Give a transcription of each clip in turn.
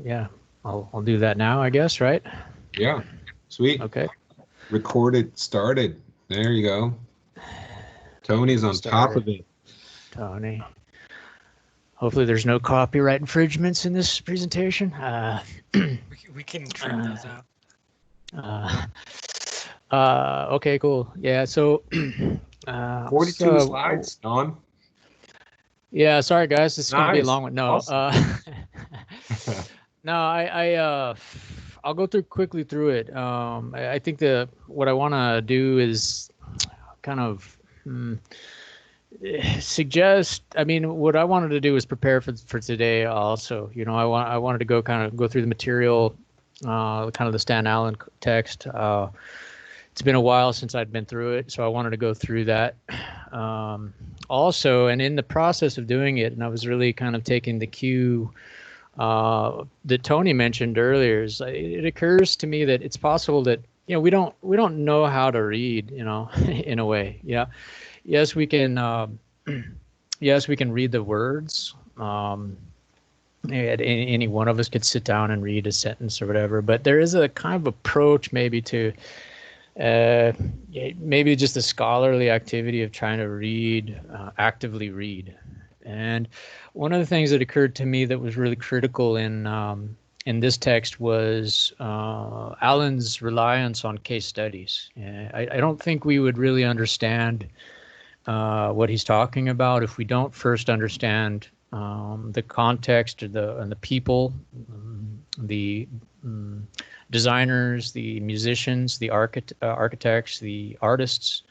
yeah, I'll do that now, I guess, right? Yeah, sweet. Okay. Recorded, started. There you go. Tony's on top Started, of it. Tony. Hopefully there's no copyright infringements in this presentation. We can trim those out. Uh, okay, cool. Yeah, so 42 slides, Don. Yeah, sorry guys, this is going to be a Nice. long one. No, Awesome. no, I'll go quickly through it. I think what I want to do is kind of suggest. I mean, what I wanted to do is prepare for today. Also, I wanted to go through the material, kind of the Stan Allen text. It's been a while since I'd been through it, so I wanted to go through that. Also, and in the process of doing it, and I was really kind of taking the cue that Tony mentioned earlier, it occurs to me that it's possible that we don't know how to read, in a way. Yeah, yes, we can. Yes, we can read the words. Any one of us could sit down and read a sentence or whatever, but there is a kind of approach maybe to maybe just the scholarly activity of trying to read, actively read. And one of the things that occurred to me that was really critical in this text was Allen's reliance on case studies. I don't think we would really understand what he's talking about if we don't first understand the context and the people, the designers, the musicians, the architects, the artists,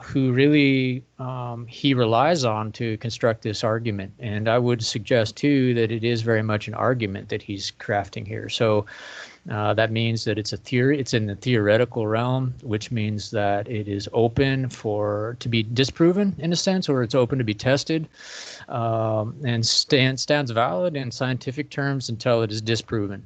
who really he relies on to construct this argument. And I would suggest too that it is very much an argument that he's crafting here. So that means that it's a theory. It's in the theoretical realm, which means that it is open to be disproven in a sense, or it's open to be tested, and stands valid in scientific terms until it is disproven.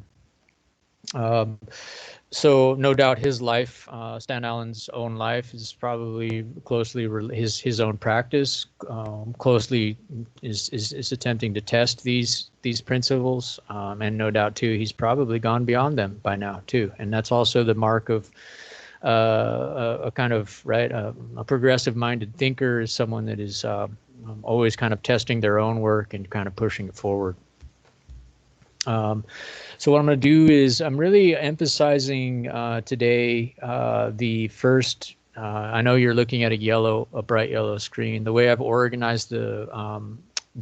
So no doubt his life, Stan Allen's own life, is probably closely his own practice closely is attempting to test these principles, and no doubt too he's probably gone beyond them by now too, and that's also the mark of a kind of a progressive-minded thinker is someone that is always kind of testing their own work and kind of pushing it forward. So what I'm going to do is I'm really emphasizing today the first. I know you're looking at a bright yellow screen. The way I've organized the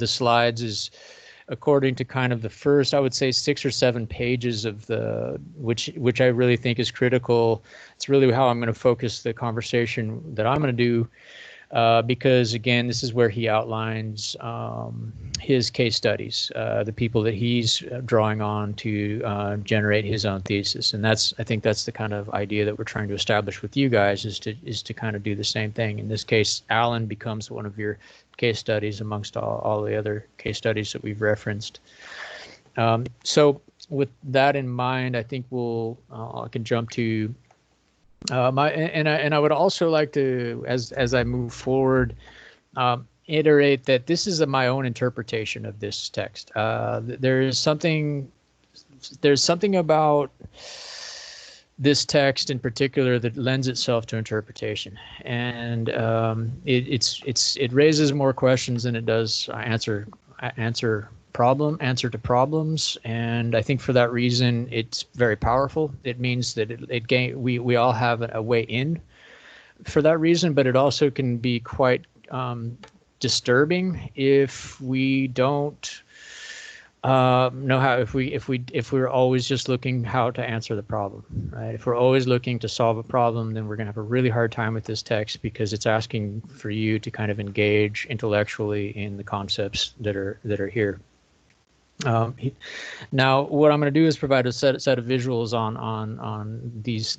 slides is according to kind of the first, I would say, 6 or 7 pages of which I really think is critical. It's really how I'm going to focus the conversation that I'm going to do. Because again, this is where he outlines his case studies, the people that he's drawing on to generate his own thesis, and I think that's the kind of idea that we're trying to establish with you guys is to kind of do the same thing. In this case, Allen becomes one of your case studies amongst all the other case studies that we've referenced. So with that in mind, I think I can jump to. I would also like to, as I move forward, iterate that this is my own interpretation of this text. There's something about this text in particular that lends itself to interpretation, and it raises more questions than it does answer to problems, and I think for that reason it's very powerful. It means that we all have a way in for that reason, but it also can be quite disturbing if we don't know how, if we're always just looking how to answer the problem, right? If we're always looking to solve a problem, then we're going to have a really hard time with this text because it's asking for you to kind of engage intellectually in the concepts that are here. Now, what I'm going to do is provide a set of visuals on these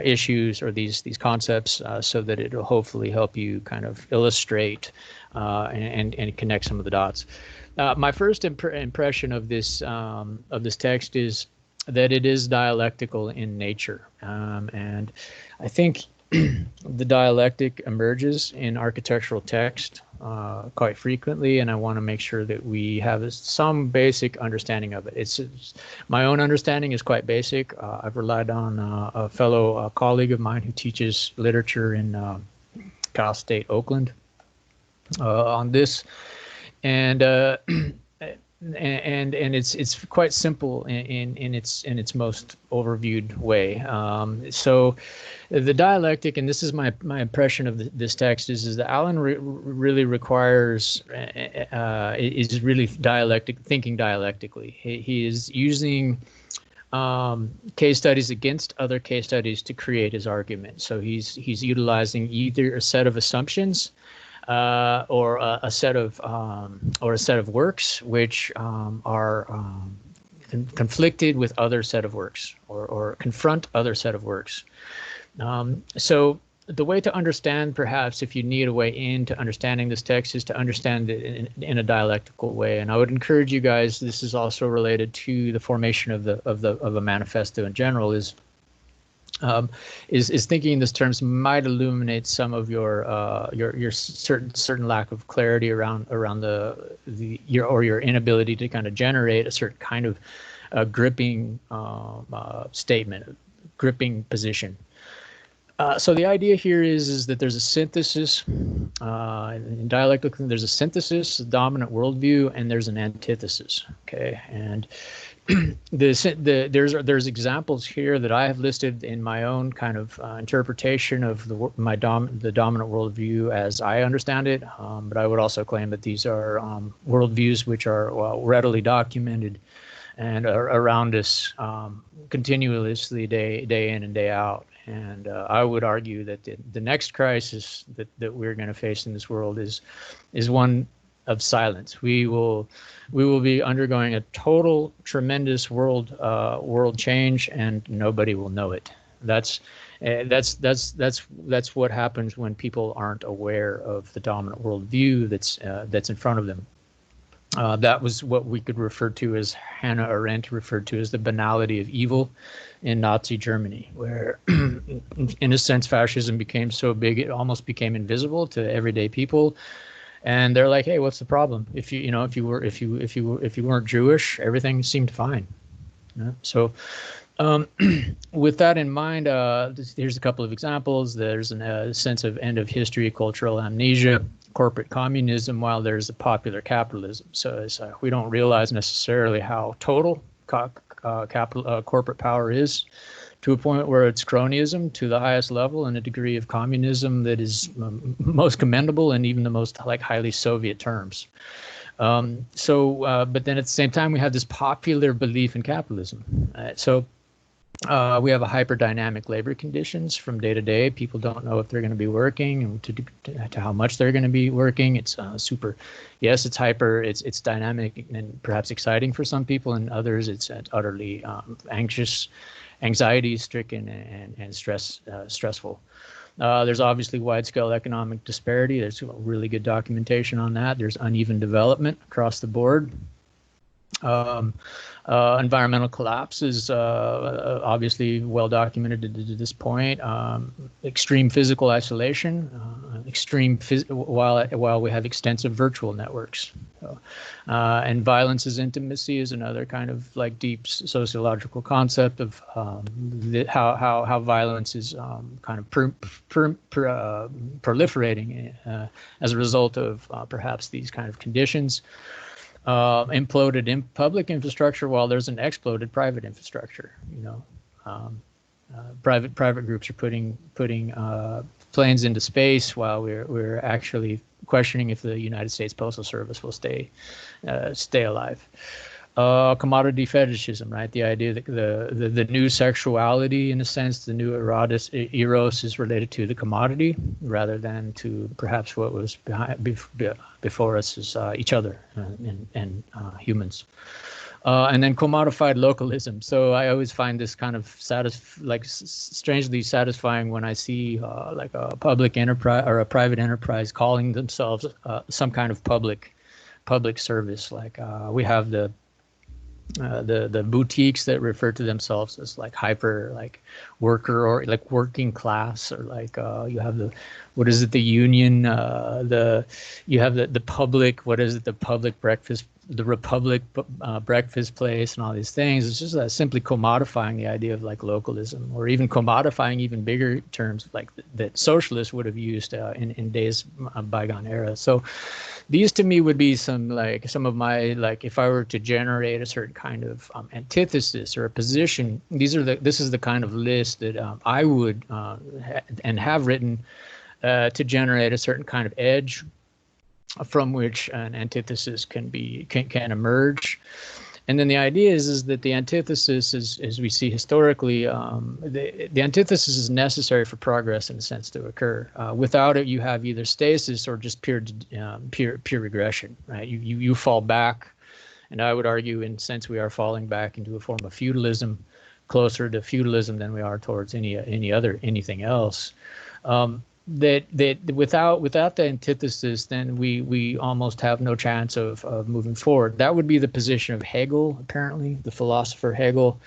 issues or these concepts, so that it'll hopefully help you kind of illustrate and connect some of the dots. My first impression of this text is that it is dialectical in nature, and I think the dialectic emerges in architectural text quite frequently, and I want to make sure that we have some basic understanding of it. My own understanding is quite basic. I've relied on a fellow colleague of mine who teaches literature in Cal State Oakland on this, and it's quite simple in its most overviewed way. So the dialectic, and this is my impression of this text, is that Allen really requires is really thinking dialectically. He is using case studies against other case studies to create his argument. So he's utilizing either a set of assumptions or a set of works which are conflicted with other set of works, or confront other set of works. So the way to understand, perhaps, if you need a way into understanding this text, is to understand it in a dialectical way. And I would encourage you guys, this is also related to the formation of a manifesto in general, is thinking in these terms might illuminate some of your certain lack of clarity around your inability to kind of generate a certain kind of gripping statement, gripping position. So the idea here is that there's a synthesis in dialectic. There's a synthesis, a dominant worldview, and there's an antithesis. Okay, and there's examples here that I have listed in my own kind of interpretation of the dominant worldview as I understand it. But I would also claim that these are worldviews which are readily documented and are around us continuously, day in and day out. And I would argue that the next crisis that we're going to face in this world is one of silence. We will be undergoing a total, tremendous world change, and nobody will know it. That's what happens when people aren't aware of the dominant worldview that's in front of them. That was what we could refer to as, Hannah Arendt referred to as, the banality of evil in Nazi Germany, where in a sense fascism became so big it almost became invisible to everyday people. And they're like, hey, what's the problem? If you weren't Jewish, everything seemed fine. Yeah? So with that in mind, here's a couple of examples. There's a sense of end of history, cultural amnesia, corporate communism, while there's a popular capitalism. So we don't realize necessarily how total corporate power is, to a point where it's cronyism to the highest level, and a degree of communism that is most commendable in even the most highly Soviet terms. But then at the same time, we have this popular belief in capitalism. We have a hyperdynamic labor conditions from day to day. People don't know if they're going to be working and to how much they're going to be working. It's yes, it's hyper, it's dynamic and perhaps exciting for some people, and others it's utterly anxiety-stricken and stressful. There's obviously wide-scale economic disparity. There's really good documentation on that. There's uneven development across the board. Environmental collapse is obviously well documented to this point. Extreme physical isolation, while we have extensive virtual networks. And violence as intimacy is another kind of deep sociological concept of how violence is kind of proliferating as a result of perhaps these kind of conditions. Imploded in public infrastructure while there's an exploded private infrastructure. Private groups are putting planes into space while we're actually questioning if the United States Postal Service will stay alive. Commodity fetishism, right? The idea that the new sexuality, in a sense, the new eros is related to the commodity rather than to perhaps what was before us as each other and humans. And then commodified localism. So I always find this kind of strangely satisfying when I see a public enterprise or a private enterprise calling themselves some kind of public service. We have the the boutiques that refer to themselves as like hyper like worker or like working class, or like you have the, what is it, the union, you have the public, what is it, the public breakfast, the Republic breakfast place, and all these things. It's just simply commodifying the idea of like localism, or even commodifying even bigger terms like that socialists would have used in days bygone era. So these to me would be some of my, like, if I were to generate a certain kind of antithesis or a position, this is the kind of list that I would and have written to generate a certain kind of edge from which an antithesis can emerge. And then the idea is that the antithesis is, as we see historically, the antithesis is necessary for progress in a sense to occur. Without it, you have either stasis or just pure regression, right? You fall back, and I would argue, in a sense, we are falling back into a form of feudalism, closer to feudalism than we are towards anything else. That without the antithesis, then we almost have no chance of moving forward. That would be the position of Hegel, apparently, the philosopher Hegel.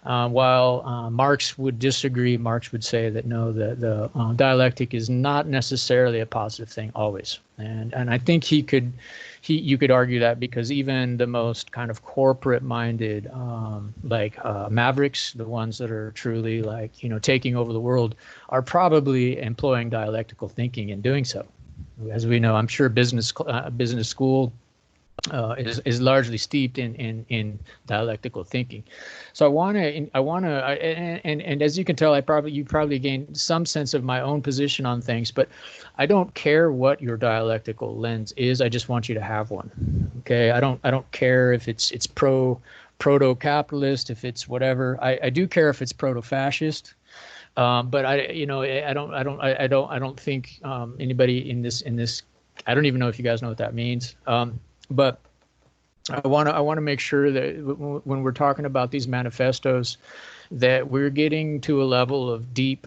While Marx would disagree. Marx would say that no, the dialectic is not necessarily a positive thing always, and I think you could argue that, because even the most kind of corporate-minded mavericks, the ones that are truly taking over the world, are probably employing dialectical thinking in doing so. As we know, I'm sure business school is largely steeped in dialectical thinking. So I want to, and as you can tell, you probably gained some sense of my own position on things, but I don't care what your dialectical lens is. I just want you to have one. Okay, I don't care if it's proto-capitalist, if it's whatever. I do care if it's proto-fascist. But I don't think anybody in this. I don't even know if you guys know what that means. But I want to make sure that when we're talking about these manifestos, that we're getting to a level of deep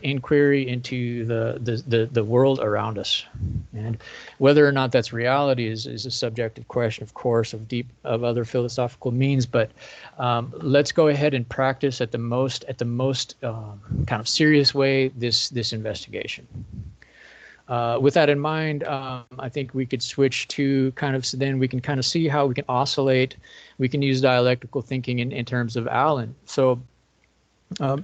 inquiry into the world around us, and whether or not that's reality is a subjective question, of course, of other philosophical means. But let's go ahead and practice at the most kind of serious way this investigation. With that in mind, I think we could switch to then we can kind of see how we can oscillate. We can use dialectical thinking in terms of Allen. So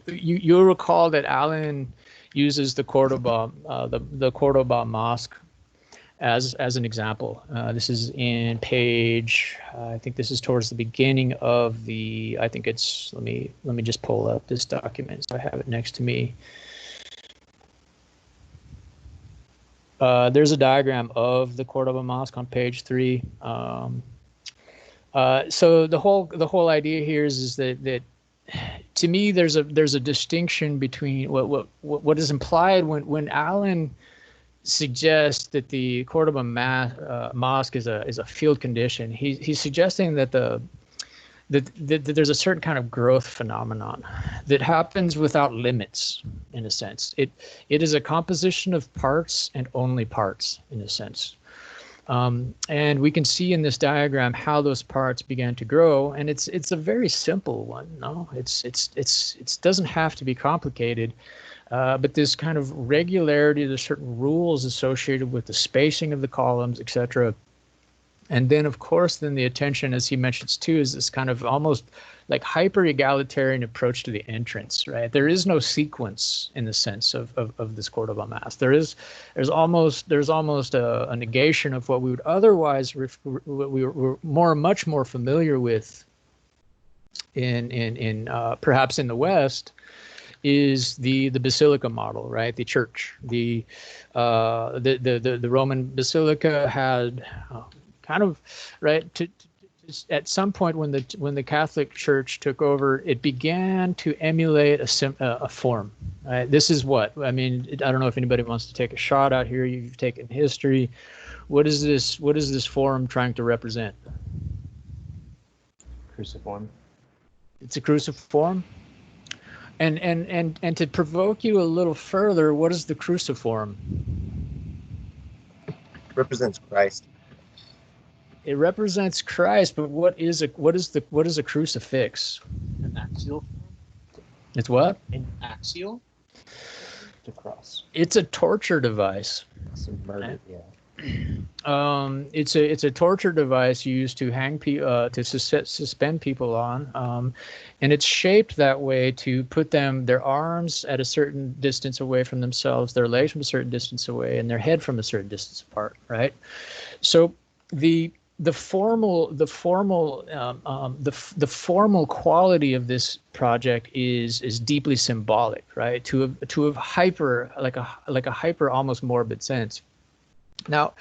you'll recall that Allen uses the Cordoba, the Cordoba Mosque as an example. This is in page, I think this is towards the beginning of the, I think it's, let me just pull up this document so I have it next to me. There's a diagram of the Cordoba Mosque on page 3. So the whole idea here is that to me there's a distinction between what is implied when Allen suggests that the Cordoba Mosque is a field condition. He's suggesting that that there's a certain kind of growth phenomenon that happens without limits, in a sense. It is a composition of parts and only parts, in a sense. And we can see in this diagram how those parts began to grow, and it's a very simple one. No, it doesn't have to be complicated, but this kind of regularity, there's certain rules associated with the spacing of the columns, etc. And then, of course, the attention, as he mentions too, is this kind of almost like hyper-egalitarian approach to the entrance, right? There is no sequence in the sense of this Cordoba Mass. There's almost a negation of what we would otherwise what we were much more familiar with in perhaps in the West, is the basilica model, right? The church, the Roman basilica had. Kind of, right, at some point when the Catholic Church took over, it began to emulate a form. Right? This is what I mean. I don't know if anybody wants to take a shot out here. You've taken history. What is this form trying to represent? Cruciform. It's a cruciform. And to provoke you a little further, what is the cruciform? Represents Christ. it represents Christ, but what is a crucifix? An axial. It's what? An axial. The cross. It's a torture device. Subverted, yeah. It's a torture device used to hang to suspend people on, and it's shaped that way to put their arms at a certain distance away from themselves, their legs from a certain distance away, and their head from a certain distance apart. Right. So the formal quality of this project is deeply symbolic, right? To a hyper like a hyper almost morbid sense. Now,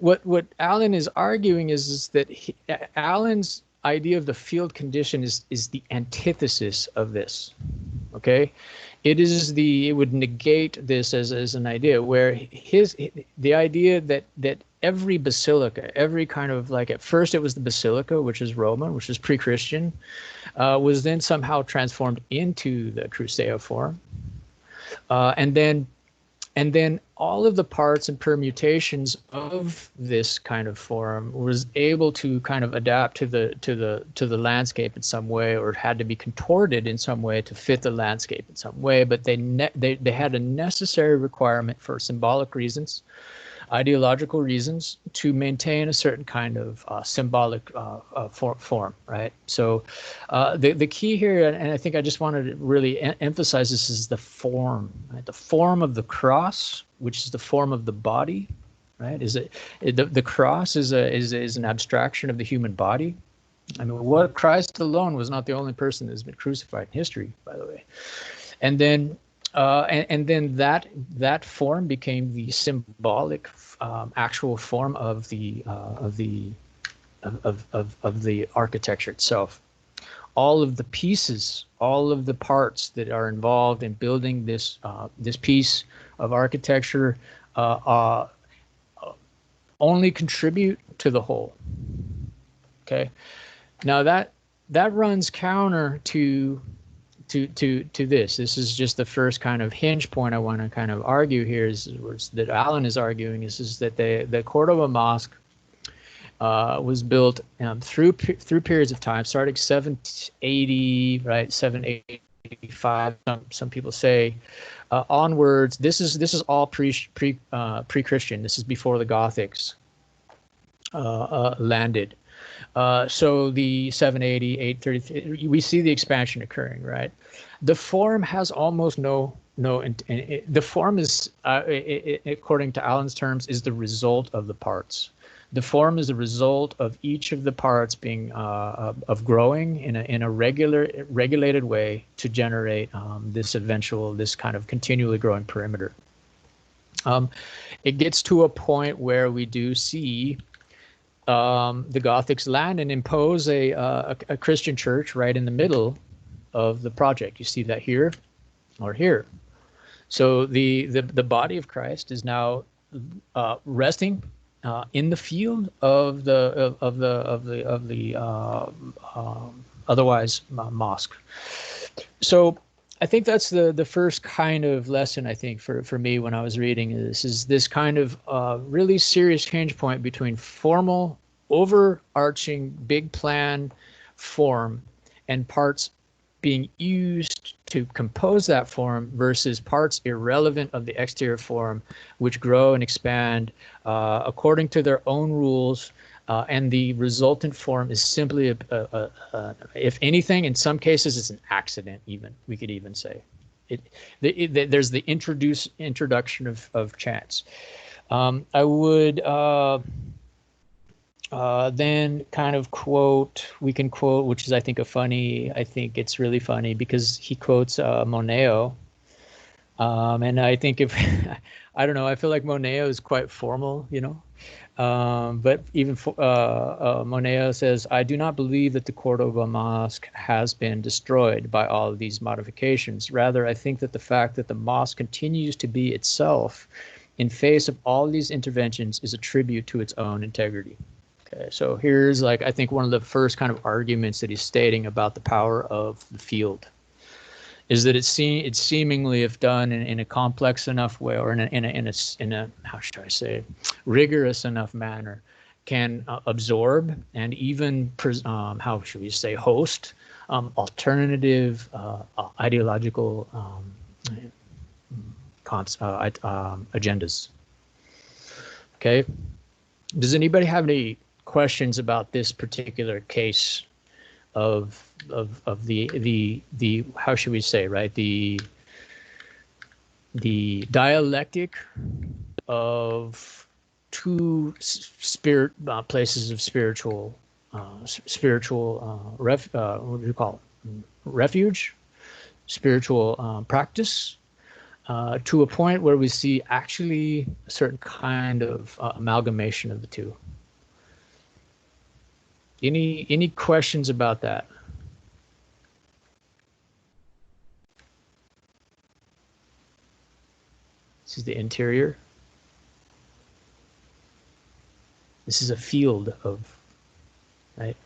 what Alan is arguing is that Alan's idea of the field condition is the antithesis of this. Okay, it would negate this as an idea, where the idea that every basilica, every kind of, like, at first it was the basilica, which is Roman, which is pre-Christian, was then somehow transformed into the cruceiform, and then all of the parts and permutations of this kind of form was able to kind of adapt to the landscape in some way, or had to be contorted in some way to fit the landscape in some way. But they had a necessary requirement for symbolic reasons, ideological reasons, to maintain a certain kind of symbolic form, right? So the key here, and I think I just wanted to really emphasize this, is the form, right? The form of the cross, which is the form of the body, right? The cross is an abstraction of the human body. I mean, what Christ alone was not the only person that's been crucified in history, by the way. And then and then that form became the symbolic actual form of the architecture itself. All of the pieces, all of the parts that are involved in building this piece of architecture only contribute to the whole. Okay, now that runs counter to this. This is just the first kind of hinge point I want to kind of argue here, is that Alan is arguing is that the Cordoba Mosque was built through periods of time, starting 780, right, 785. Some people say onwards. This is all pre-Christian. This is before the Gothics landed. So the 780, 830, we see the expansion occurring, right? The form has almost the form is, according to Alan's terms, is the result of the parts. The form is the result of each of the parts being of growing in a regulated way to generate this kind of continually growing perimeter. It gets to a point where we do see the Gothics land and impose a Christian church right in the middle of the project. You see that here or here. So the body of Christ is now resting in the field of the otherwise mosque. So I think that's the first kind of lesson, I think, for me when I was reading this, is this kind of really serious change point between formal, overarching, big plan form and parts being used to compose that form versus parts irrelevant of the exterior form, which grow and expand according to their own rules. And the resultant form is simply, if anything, in some cases, it's an accident. Even we could even say, there's the introduction of chance. I would then kind of we can quote, which is I think I think it's really funny because he quotes Moneo, and I think I don't know, I feel like Moneo is quite formal, you know. But even Moneo says, "I do not believe that the Cordoba Mosque has been destroyed by all of these modifications. Rather, I think that the fact that the mosque continues to be itself in face of all these interventions is a tribute to its own integrity." Okay, so here's, like, I think one of the first kind of arguments that he's stating about the power of the field is that it's seemingly, if done in a complex enough way, or in a how should I say, rigorous enough manner, can absorb and even, how should we say, host alternative ideological agendas. Okay. Does anybody have any questions about this particular case of the how should we say, right, the dialectic of two places of spiritual what do you call it? Refuge, spiritual practice, to a point where we see actually a certain kind of amalgamation of the two. Any questions about that? This is the interior. This is a field of, right?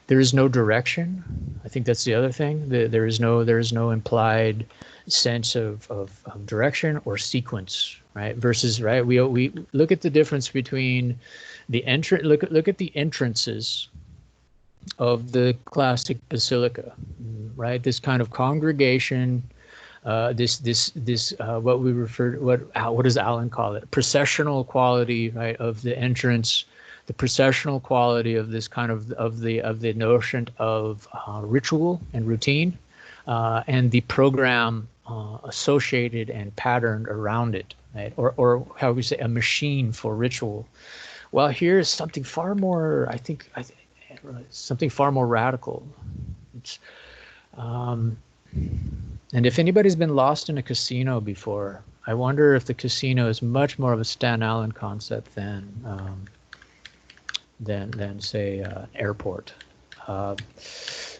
There is no direction. I think that's the other thing. There is no implied sense of direction or sequence, right? Versus, right, we look at the difference between the entrance. Look at the entrances of the classic basilica, right? This kind of congregation. This what we refer to, what does Alan call it? Processional quality, right, of the entrance, the processional quality of this kind of the notion of ritual and routine, and the program associated and patterned around it, right? Or how we say, a machine for ritual. Well, here is something far more, I think something far more radical. It's, and if anybody's been lost in a casino before, I wonder if the casino is much more of a Stan Allen concept than say an airport.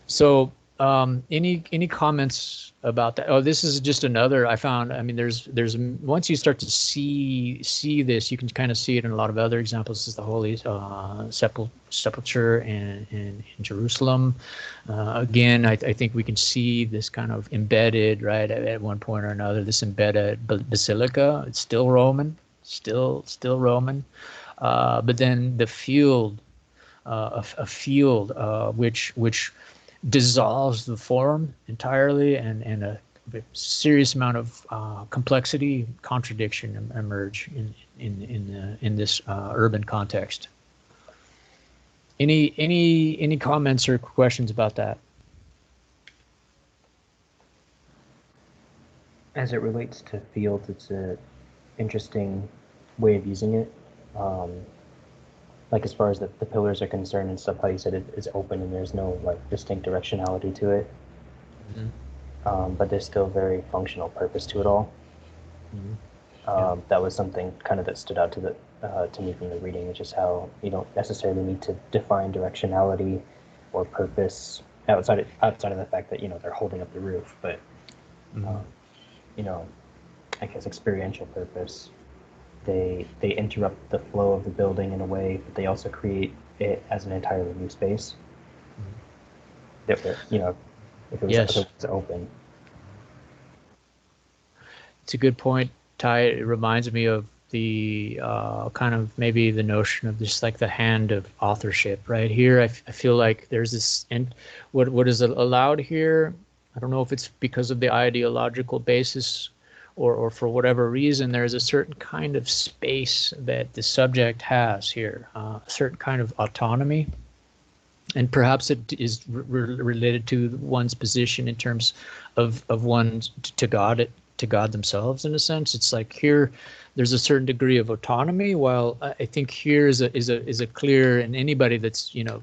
So any comments about that? Oh, this is just another I found. I mean, there's once you start to see this, you can kind of see it in a lot of other examples. This is the Holy Sepulchre in Jerusalem. Again, I think we can see this kind of embedded, right, at one point or another, this embedded basilica. It's still Roman, still Roman, but then the field, a field which dissolves the form entirely, and a serious amount of complexity, contradiction emerge in this urban context. Any comments or questions about that? As it relates to fields, it's an interesting way of using it. Like as far as the pillars are concerned and stuff, how you said it's open and there's no like distinct directionality to it. Mm-hmm. But there's still very functional purpose to it all. Mm-hmm. That was something kind of that stood out to me from the reading, which is how you don't necessarily need to define directionality or purpose outside of the fact that, you know, they're holding up the roof, but mm-hmm. You know, I guess experiential purpose. They interrupt the flow of the building in a way, but they also create it as an entirely new space. Mm-hmm. You know, if it was open. It's a good point, Ty. It reminds me of the kind of maybe the notion of just like the hand of authorship, right? Here, I feel like there's this, and what is allowed here, I don't know if it's because of the ideological basis or for whatever reason, there's a certain kind of space that the subject has here, a certain kind of autonomy. And perhaps it is related to one's position in terms of one to God themselves, in a sense. It's like here, there's a certain degree of autonomy, while I think here is a clear, and anybody that's, you know,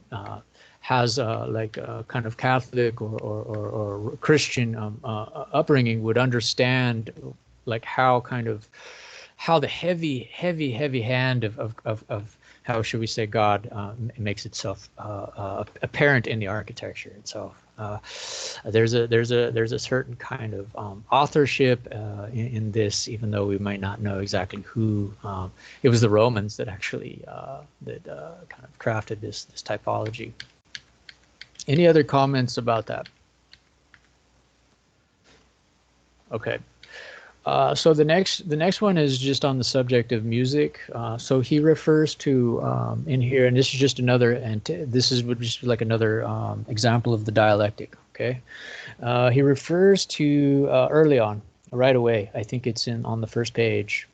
has like a kind of Catholic or Christian upbringing would understand like how the heavy hand of how should we say God makes itself apparent in the architecture itself. There's a certain kind of authorship in this, even though we might not know exactly who. It was the Romans that actually kind of crafted this typology. Any other comments about that? Okay. So the next one is just on the subject of music. So he refers to in here, and this is just another, and this is would just be like another example of the dialectic. Okay, he refers to early on, right away. I think it's on the first page,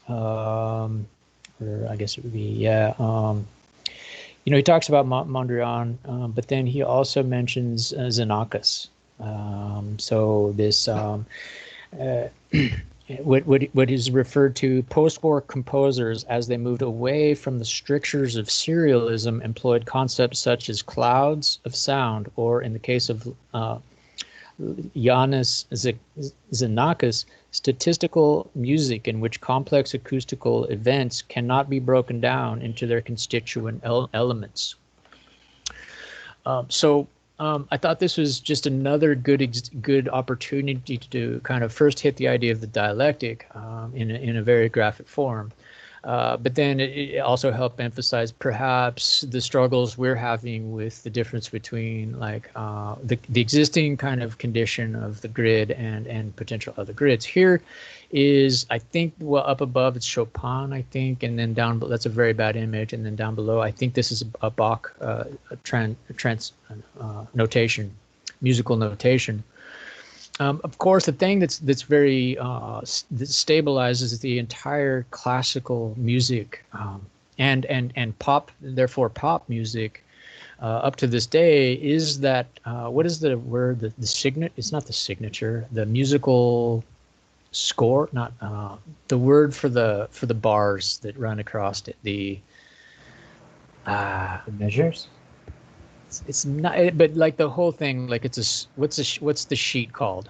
or I guess it would be he talks about Mondrian, but then he also mentions Xenakis. So this. What is referred to post-war composers as they moved away from the strictures of serialism employed concepts such as clouds of sound, or in the case of Yanis Xenakis, statistical music in which complex acoustical events cannot be broken down into their constituent elements. I thought this was just another good opportunity to kind of first hit the idea of the dialectic in a very graphic form, but then it also helped emphasize perhaps the struggles we're having with the difference between like the existing kind of condition of the grid and potential other grids. Here is, I think, well, up above it's Chopin, I think, and then down below, that's a very bad image, and then down below I think this is a Bach notation, musical notation. Of course, the thing that's very that stabilizes the entire classical music and pop, therefore pop music, up to this day is that what is the word? The signature? It's not the signature. The musical score, not the word for the bars that run across it. The measures. It's not, but like the whole thing, like it's what's the sheet called?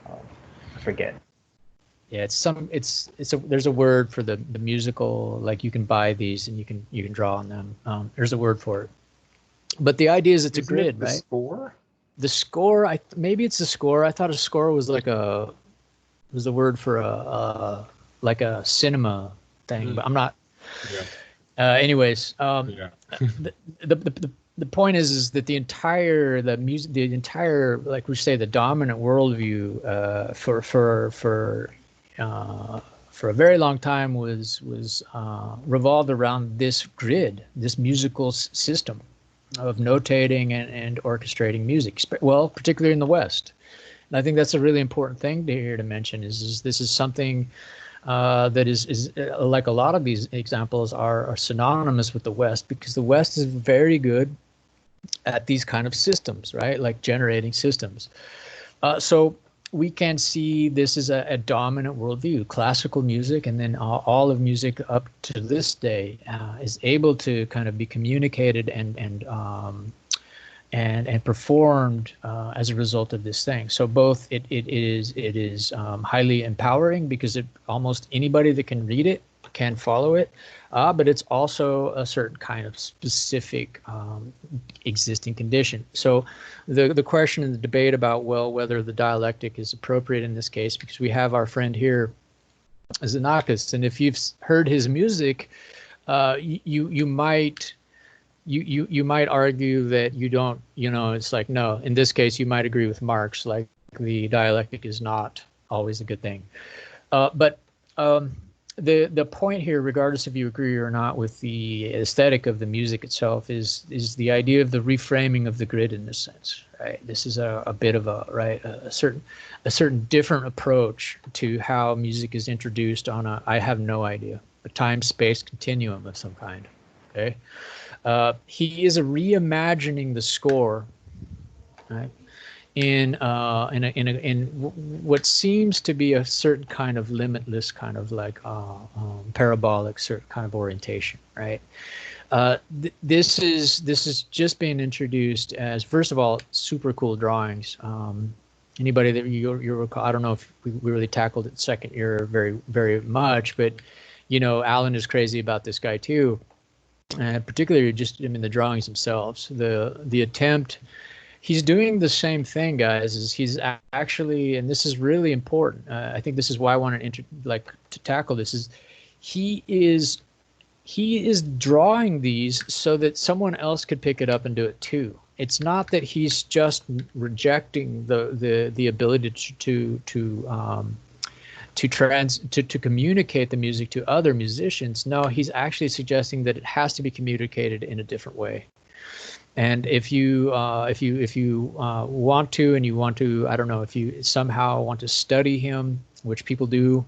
I forget. Yeah, there's a word for the musical, like you can buy these and you can draw on them. There's a word for it. But the idea is it's a grid, right? Score? The score, maybe it's the score. I thought a score was the word for like a cinema thing, but I'm not. Yeah. Anyways, Yeah. the point is that the entire like we say the dominant worldview for a very long time was revolved around this grid, this musical system of notating and orchestrating music. Well, particularly in the West, and I think that's a really important thing to mention. Is this is something that is like a lot of these examples are synonymous with the West, because the West is very good at these kind of systems, right? Like generating systems. So we can see this is a dominant worldview. Classical music, and then all of music up to this day is able to kind of be communicated and performed as a result of this thing. So both it is highly empowering, because almost anybody that can read it can follow it, but it's also a certain kind of specific existing condition. So the question and the debate about whether the dialectic is appropriate in this case, because we have our friend here, Xenakis, and if you've heard his music, you might argue that you don't, it's like, no, in this case, you might agree with Marx, like the dialectic is not always a good thing. But the point here, regardless if you agree or not with the aesthetic of the music itself, is the idea of the reframing of the grid in this sense, right? This is a bit of a certain different approach to how music is introduced on I have no idea, a time-space continuum of some kind, okay? He is reimagining the score, right, in what seems to be a certain kind of limitless kind of like parabolic certain kind of orientation, right? This is just being introduced as, first of all, super cool drawings. Anybody that you recall, I don't know if we really tackled it second year very, very much, but Alan is crazy about this guy too. And particularly just, the drawings themselves, the attempt, he's doing the same thing, guys, is he's actually, and this is really important. I think this is why I wanted to tackle this, is he is drawing these so that someone else could pick it up and do it too. it's not that he's just rejecting the ability to communicate the music to other musicians. No, he's actually suggesting that it has to be communicated in a different way. And if you want to, and you want to, I don't know, if you somehow want to study him, which people do,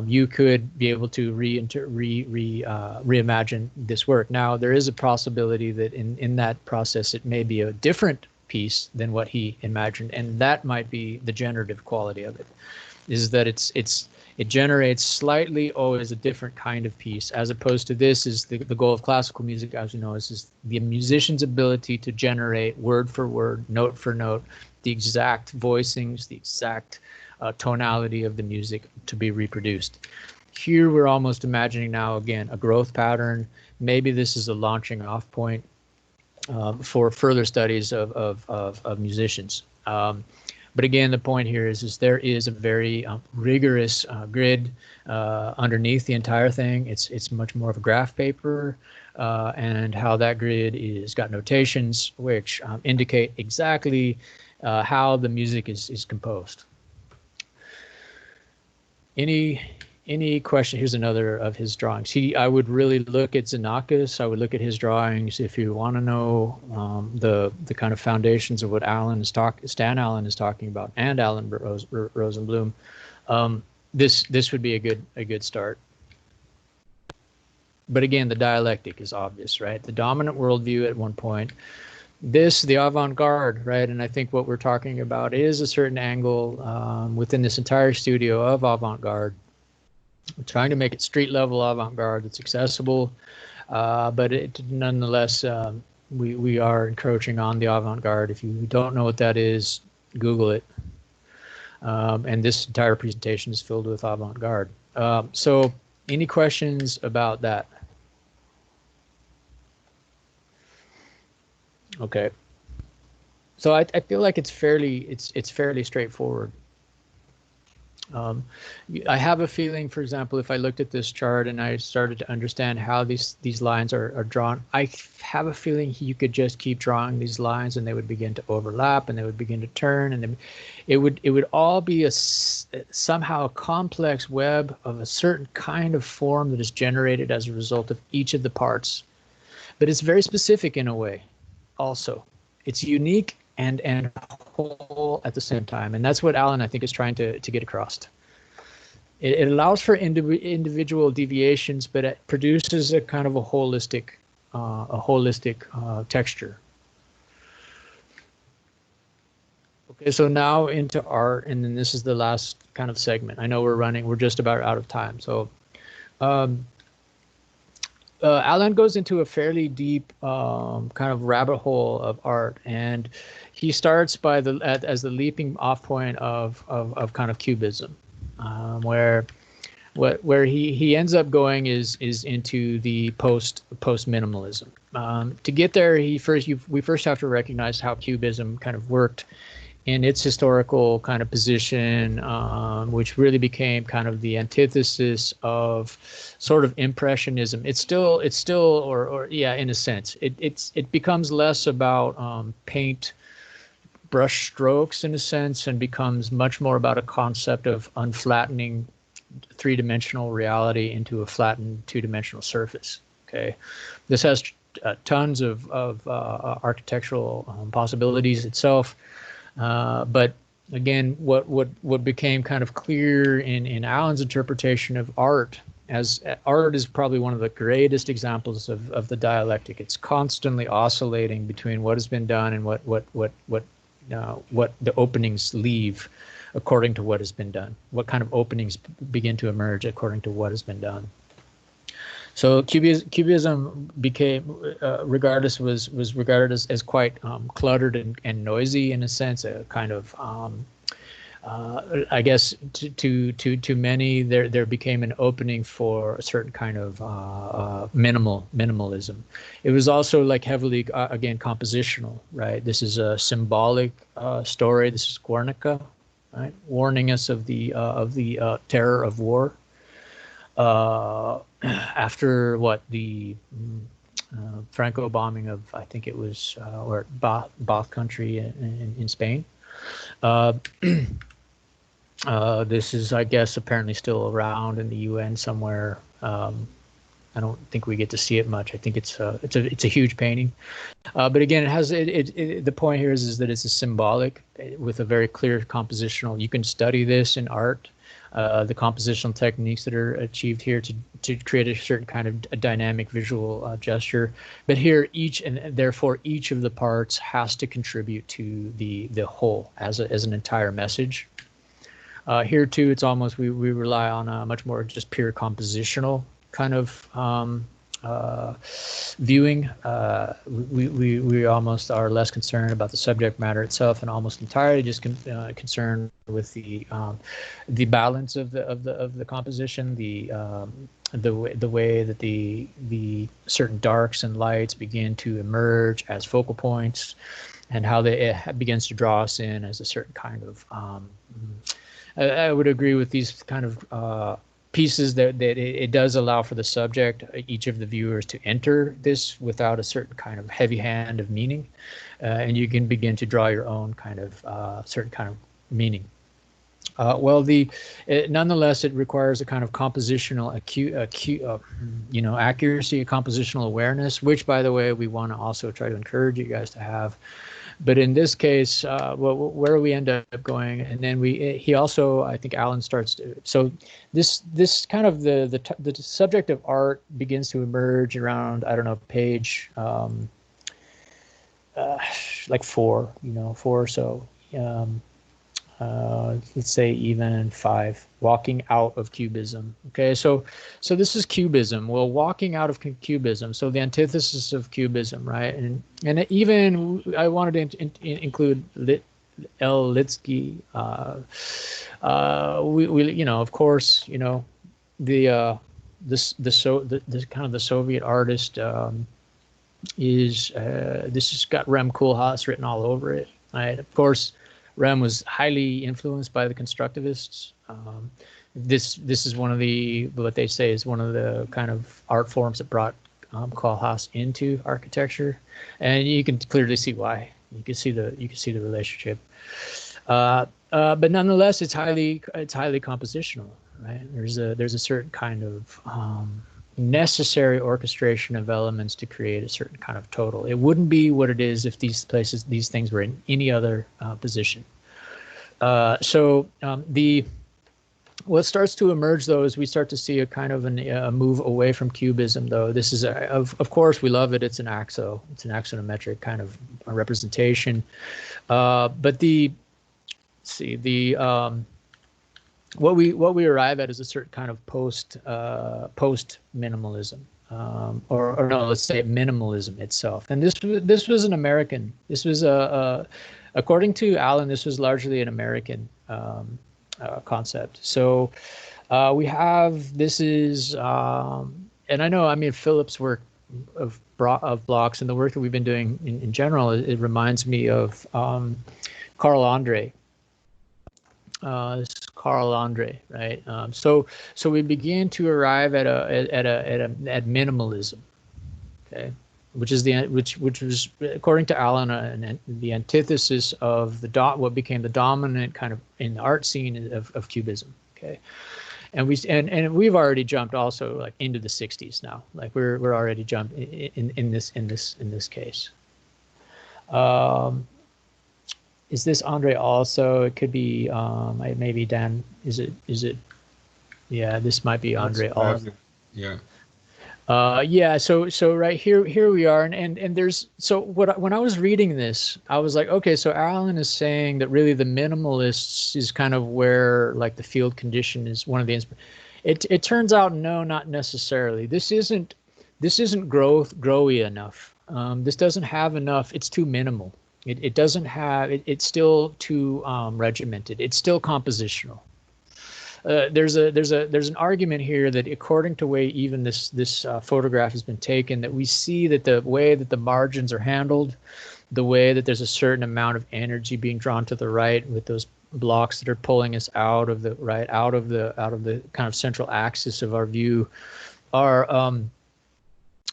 you could be able to reimagine this work. Now, there is a possibility that in that process, it may be a different piece than what he imagined, and that might be the generative quality of it. Is that it generates slightly always a different kind of piece, as opposed to this is the goal of classical music, as you know, is the musician's ability to generate word for word, note for note, the exact voicings, the exact tonality of the music to be reproduced. Here we're almost imagining now, again, a growth pattern. Maybe this is a launching off point for further studies of musicians. But again, the point here is there is a very rigorous grid underneath the entire thing. It's much more of a graph paper, and how that grid is got notations which indicate exactly how the music is composed. Any question? Here's another of his drawings. I would really look at Xenakis. I would look at his drawings if you want to know the kind of foundations of what Stan Allen is talking about, and Alan Rosenblum. This would be a good start. But again, the dialectic is obvious, right? The dominant worldview at one point. The avant-garde, right? And I think what we're talking about is a certain angle within this entire studio of avant-garde. We're trying to make it street level avant-garde that's accessible, but nonetheless, we are encroaching on the avant-garde. If you don't know what that is, Google it. And this entire presentation is filled with avant-garde. So any questions about that? Okay. So I feel like it's fairly straightforward. I have a feeling, for example, if I looked at this chart and I started to understand how these lines are drawn, I have a feeling you could just keep drawing these lines and they would begin to overlap and they would begin to turn, and then it would all be somehow a complex web of a certain kind of form that is generated as a result of each of the parts. But it's very specific in a way also. It's unique and whole at the same time, and that's what Alan, I think, is trying to get across. It allows for individual deviations, but it produces a kind of a holistic texture. Okay, so now into art, and then this is the last kind of segment. I know we're just about out of time, so. Alan goes into a fairly deep kind of rabbit hole of art, and he starts by as the leaping off point of kind of cubism, where he ends up going is into the post minimalism. To get there, we first have to recognize how cubism kind of worked in its historical kind of position, which really became kind of the antithesis of sort of impressionism. It's still, or yeah, in a sense, it becomes less about paint brush strokes in a sense, and becomes much more about a concept of unflattening three-dimensional reality into a flattened two-dimensional surface. Okay, this has tons of architectural possibilities itself. But again, what became kind of clear in Alan's interpretation of art, as art is probably one of the greatest examples of the dialectic. It's constantly oscillating between what has been done and what the openings leave according to what has been done. What kind of openings begin to emerge according to what has been done. So Cubism became, was regarded as quite cluttered and noisy in a sense, a kind of, I guess to many there became an opening for a certain kind of minimalism. It was also like heavily again compositional, right? This is a symbolic story. This is Guernica, right, warning us of the terror of war. After what the Franco bombing of, I think it was, or Bath country in Spain. This is, I guess, apparently still around in the UN somewhere. I don't think we get to see it much. I think it's a huge painting, but again, it has the point here is that it's a symbolic with a very clear compositional. You can study this in art, the compositional techniques that are achieved here to create a certain kind of a dynamic visual gesture. But here, therefore each of the parts has to contribute to the whole as an entire message. Here too, it's almost we rely on a much more just pure compositional kind of viewing. We almost are less concerned about the subject matter itself and almost entirely just concerned with the balance of the composition, the way that the certain darks and lights begin to emerge as focal points, and how it begins to draw us in as a certain kind of I would agree with these kind of pieces that it does allow for the subject, each of the viewers, to enter this without a certain kind of heavy hand of meaning, and you can begin to draw your own kind of certain kind of meaning. Nonetheless, it requires a kind of compositional accuracy, compositional awareness, which, by the way, we want to also try to encourage you guys to have. But in this case, where we end up going, and then he also, I think Alan starts to, so this kind of the subject of art begins to emerge around, I don't know, page like 4 or so. Let's say even 5, walking out of cubism. Okay, so this is cubism. Well, walking out of cubism, so the antithesis of cubism, right? And even I wanted to include L. Litsky. We of course, the kind of the Soviet artist is this has got Rem Koolhaas written all over it, right? Of course, Rem was highly influenced by the constructivists. This is one of what they say is one of the kind of art forms that brought Koolhaas into architecture, and you can clearly see why. You can see the relationship. But nonetheless, it's highly compositional, right? There's a certain kind of necessary orchestration of elements to create a certain kind of total. It wouldn't be what it is if these things were in any other position. What starts to emerge, though, is we start to see a kind of a move away from cubism, though. This is, of course, we love it. It's an axonometric kind of a representation. But what we arrive at is a certain kind of post minimalism, or no, let's say minimalism itself. And this was an American. This was according to Alan, this was largely an American concept. So we have and I know, I mean, Philip's work of blocks and the work that we've been doing in general, it reminds me of Carl Andre. This is Carl Andre, right? So we begin to arrive at minimalism, okay, which was according to Alan the antithesis of what became the dominant kind of in the art scene of cubism, okay. And we've already jumped also like into the 60s now. Like we're already jumped in this case. Is this Andre also? It could be maybe Dan. Is it? Yeah, this might be Andre also. Yeah. Yeah. So right here we are, and there's when I was reading this, I was like, okay, so Alan is saying that really the minimalists is kind of where like the field condition is one of the. It turns out no, not necessarily. This isn't growy enough. This doesn't have enough. It's too minimal. It doesn't have. It's still too regimented. It's still compositional. There's an argument here that according to the way even this photograph has been taken, that we see that the way that the margins are handled, the way that there's a certain amount of energy being drawn to the right with those blocks that are pulling us out of the kind of central axis of our view, are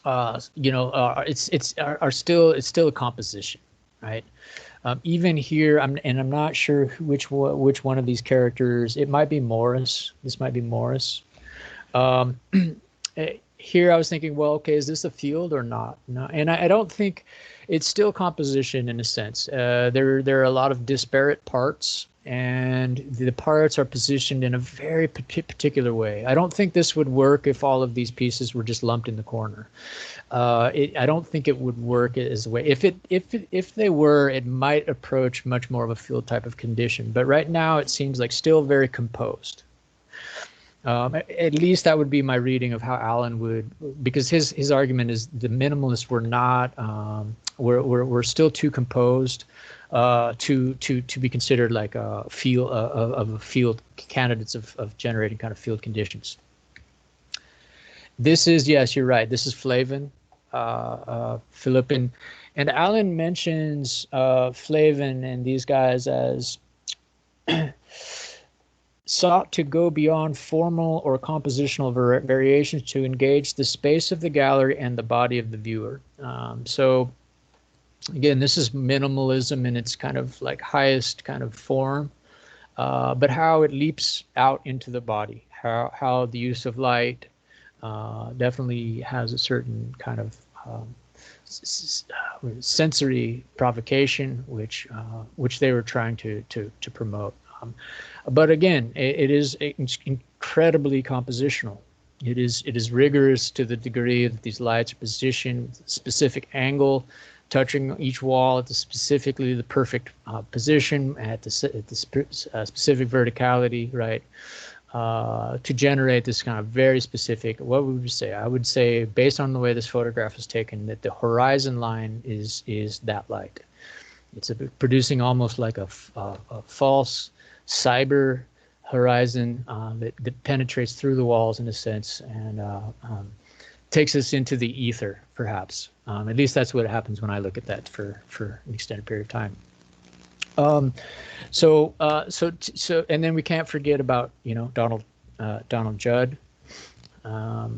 it's still a composition, right? Even here, I'm not sure which one of these characters. It might be Morris. This might be Morris. Here I was thinking, well, okay, is this a field or not? No, and I don't think it's still composition in a sense. There are a lot of disparate parts, and the parts are positioned in a very particular way. I don't think this would work if all of these pieces were just lumped in the corner. I don't think it would work as a way. If they were, it might approach much more of a field type of condition. But right now, it seems like still very composed. At least that would be my reading of how Alan would, because his argument is the minimalists were not, were still too composed to be considered like a field of field candidates of generating kind of field conditions. This is, yes, you're right. This is Flavin, Philippin, and Alan mentions Flavin and these guys as sought to go beyond formal or compositional variations to engage the space of the gallery and the body of the viewer. So again, this is minimalism in its kind of like highest kind of form, but how it leaps out into the body, how the use of light definitely has a certain kind of sensory provocation, which they were trying to promote. But again, it is incredibly compositional. It is rigorous to the degree that these lights are positioned, specific angle, touching each wall at specifically the perfect position at the specific verticality, right? To generate this kind of very specific, what would we say? I would say, based on the way this photograph is taken, that the horizon line is that light. It's producing almost like a false cyber horizon that penetrates through the walls in a sense and takes us into the ether, perhaps. At least that's what happens when I look at that for an extended period of time. So and then we can't forget about Donald Judd. Yeah,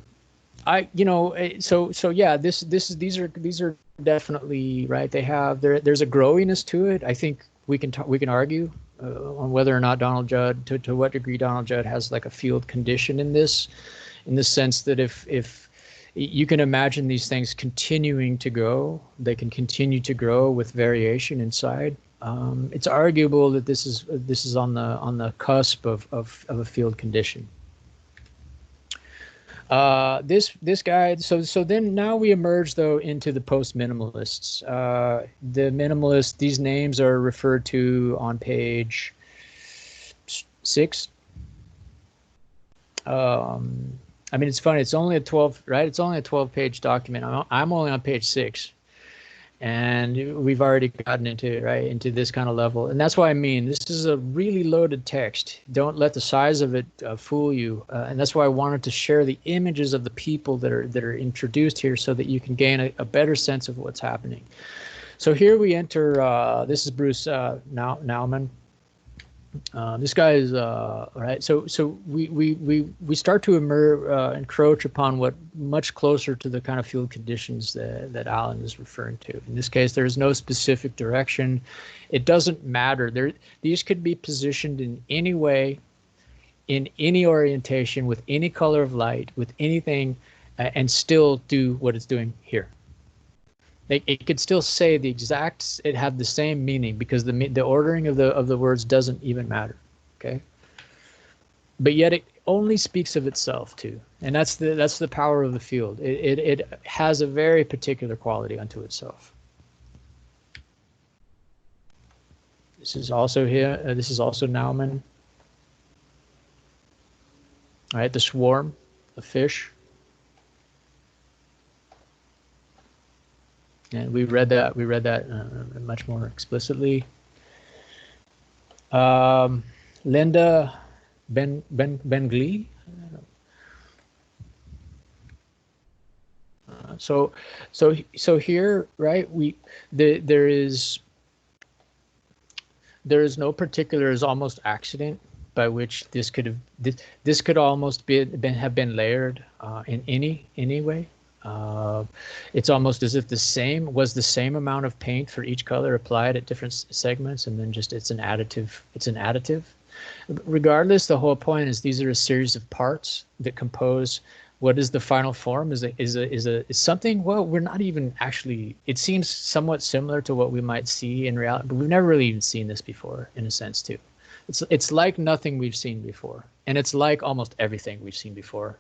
these are definitely right. They have there's a growiness to it. I think we can argue on whether or not Donald Judd, to what degree Donald Judd has like a field condition in the sense that if you can imagine these things continuing to go, they can continue to grow with variation inside. It's arguable that this is on the cusp of a field condition. This guy. So then now we emerge though into the post-minimalists. The minimalists. These names are referred to on page 6. I mean, it's funny. It's only a 12, right? It's only a 12-page document. I'm only on page 6, and we've already gotten into this kind of level. And that's why I mean, this is a really loaded text. Don't let the size of it fool you. And that's why I wanted to share the images of the people that are introduced here, so that you can gain a better sense of what's happening. So here we enter. This is Bruce Nauman. This guy is right. So we start to encroach upon what much closer to the kind of field conditions that Alan is referring to. In this case, there is no specific direction. It doesn't matter. These could be positioned in any way, in any orientation, with any color of light, with anything, and still do what it's doing here. It could still say the exact, it had the same meaning, because the ordering of the words doesn't even matter, okay? But yet it only speaks of itself too, and that's the power of the field. It has a very particular quality unto itself. This is also here. This is also Nauman. All right, the swarm, the fish. And we read that much more explicitly. Linda Bengli. So here, right? There is no particular, is almost accident by which this could almost have been layered in any way. It's almost as if the same amount of paint for each color applied at different segments, and then just it's an additive. Regardless, the whole point is these are a series of parts that compose what is the final form. Is something, well, we're not even actually, it seems somewhat similar to what we might see in reality, but we've never really even seen this before, in a sense too. It's like nothing we've seen before, and it's like almost everything we've seen before.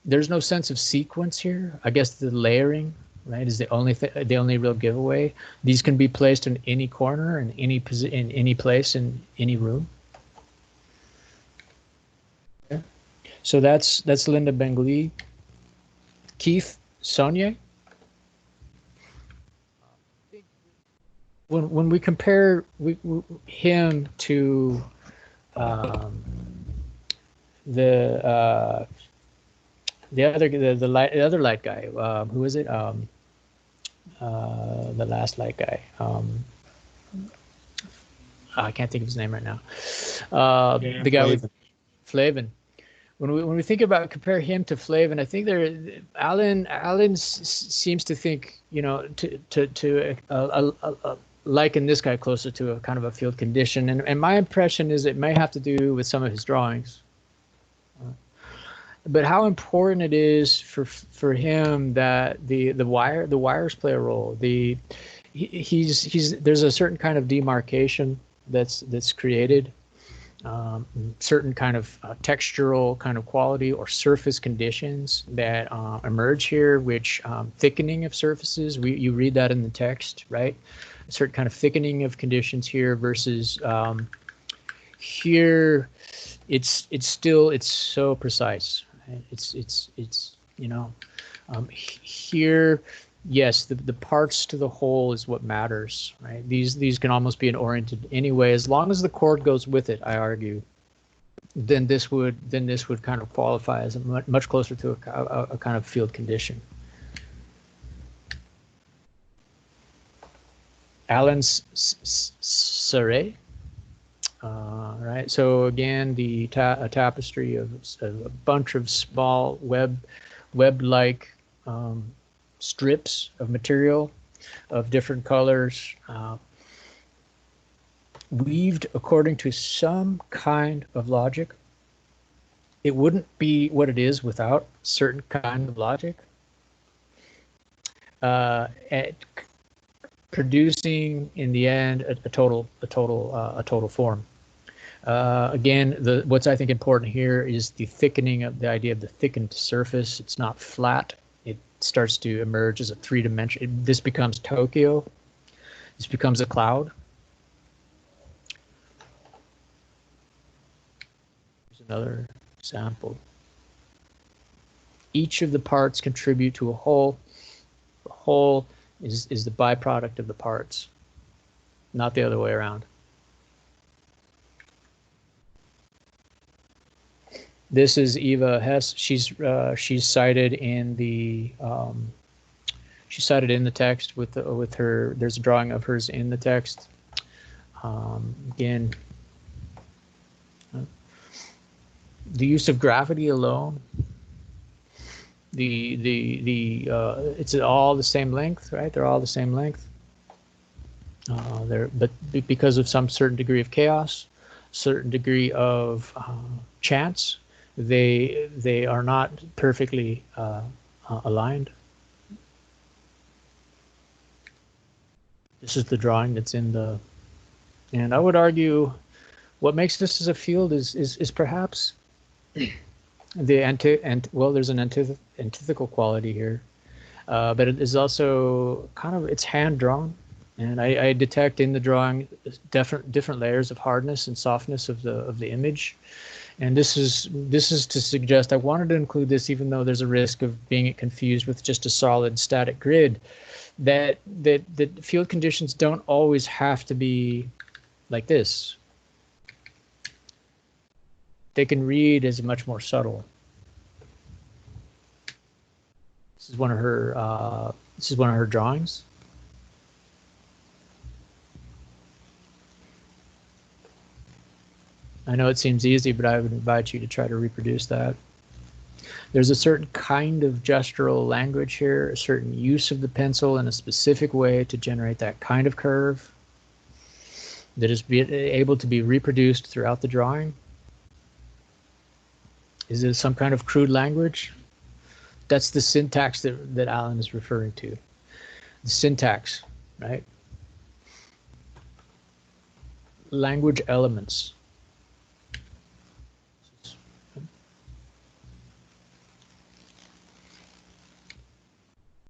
There's no sense of sequence here. I guess the layering, right, is the only real giveaway. These can be placed in any corner, in any place, in any room. Okay. So that's Linda Benglee. Keith Saunier. When we compare him to the other light guy, who is it? The last light guy. I can't think of his name right now. The guy with Flavin. When we think about compare him to Flavin, I think Alan seems to think, you know, to liken this guy closer to a kind of a field condition, and my impression is it may have to do with some of his drawings. But how important it is for him that the wires play a role. There's a certain kind of demarcation that's created, certain kind of textural kind of quality or surface conditions that emerge here, which thickening of surfaces. You read that in the text, right? A certain kind of thickening of conditions here versus here. It's so precise. It's you know, here, yes, the parts to the whole is what matters, right? These can almost be oriented anyway, as long as the chord goes with it, I argue. Then this would kind of qualify as much closer to a kind of field condition. Alan Serre. Right. So again, a tapestry of a bunch of small web-like strips of material of different colors, weaved according to some kind of logic. It wouldn't be what it is without certain kind of logic. At producing in the end a total form. Again, what's I think important here is the thickening of the idea of the thickened surface. It's not flat. It starts to emerge as a three-dimensional. This becomes Tokyo. This becomes a cloud. Here's another example. Each of the parts contribute to a whole. The whole is the byproduct of the parts, not the other way around. This is Eva Hess. She's cited in the text with her. There's a drawing of hers in the text. Again, the use of gravity alone. It's all the same length, right? They're all the same length. But because of some certain degree of chaos, certain degree of chance, they are not perfectly aligned. This is the drawing that's in the, and I would argue, what makes this as a field is perhaps there's an antithetical quality here, but it is also kind of, it's hand drawn, and I detect in the drawing different layers of hardness and softness of the image, and this is to suggest I wanted to include this, even though there's a risk of being confused with just a solid static grid, that field conditions don't always have to be like this. They can read as much more subtle. This is one of her drawings. I know it seems easy, but I would invite you to try to reproduce that. There's a certain kind of gestural language here, a certain use of the pencil in a specific way to generate that kind of curve that is able to be reproduced throughout the drawing. Is it some kind of crude language? That's the syntax that Alan is referring to. The syntax, right? Language elements.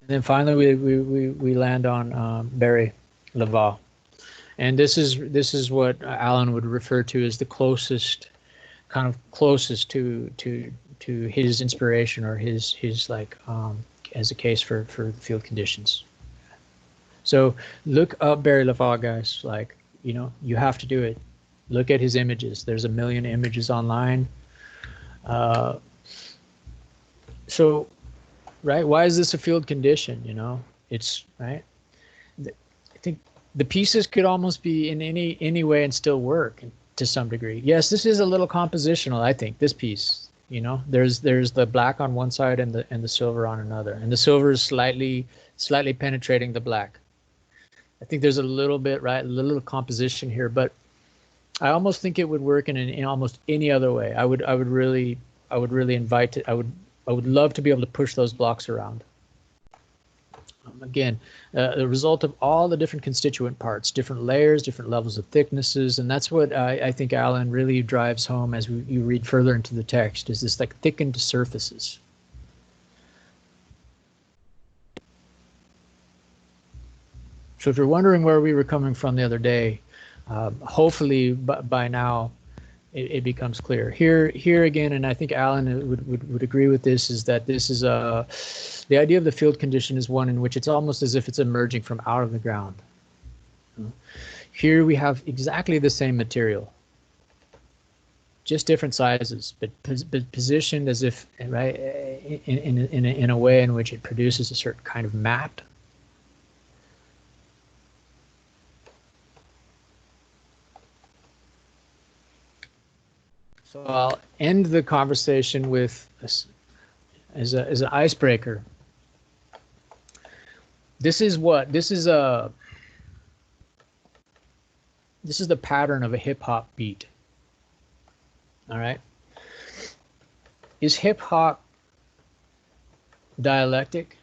And then finally, we land on Barry Laval, and this is what Alan would refer to as the closest to his inspiration, or his like as a case for field conditions. So look up Barry Laval, guys. Like, you know, you have to do it. Look at his images. There's a million images online. So, right, why is this a field condition? You know, it's right. I think the pieces could almost be in any way and still work to some degree. Yes, this is a little compositional. I think this piece, you know, there's the black on one side and the silver on another, and the silver is slightly penetrating the black. I think there's a little bit, right, a little composition here, but I almost think it would work in almost any other way. I would really invite it. I would love to be able to push those blocks around. Again, the result of all the different constituent parts, different layers, different levels of thicknesses, and that's what I think Alan really drives home as you read further into the text, is this like thickened surfaces. So if you're wondering where we were coming from the other day, hopefully by now it becomes clear. Here again, and I think Alan would agree with this, is that this is the idea of the field condition is one in which it's almost as if it's emerging from out of the ground. Here we have exactly the same material, just different sizes, but positioned as if, right, in a way in which it produces a certain kind of map. So I'll end the conversation with as an icebreaker. This is the pattern of a hip hop beat. All right. Is hip hop dialectic?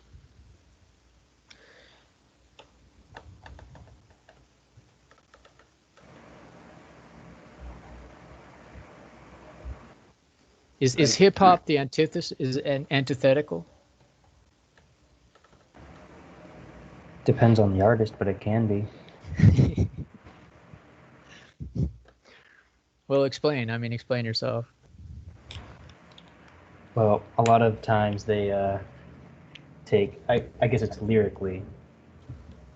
Is hip hop the antithesis? Is an antithetical? Depends on the artist, but it can be. Well, explain. I mean, explain yourself. Well, a lot of times they take, I guess it's lyrically,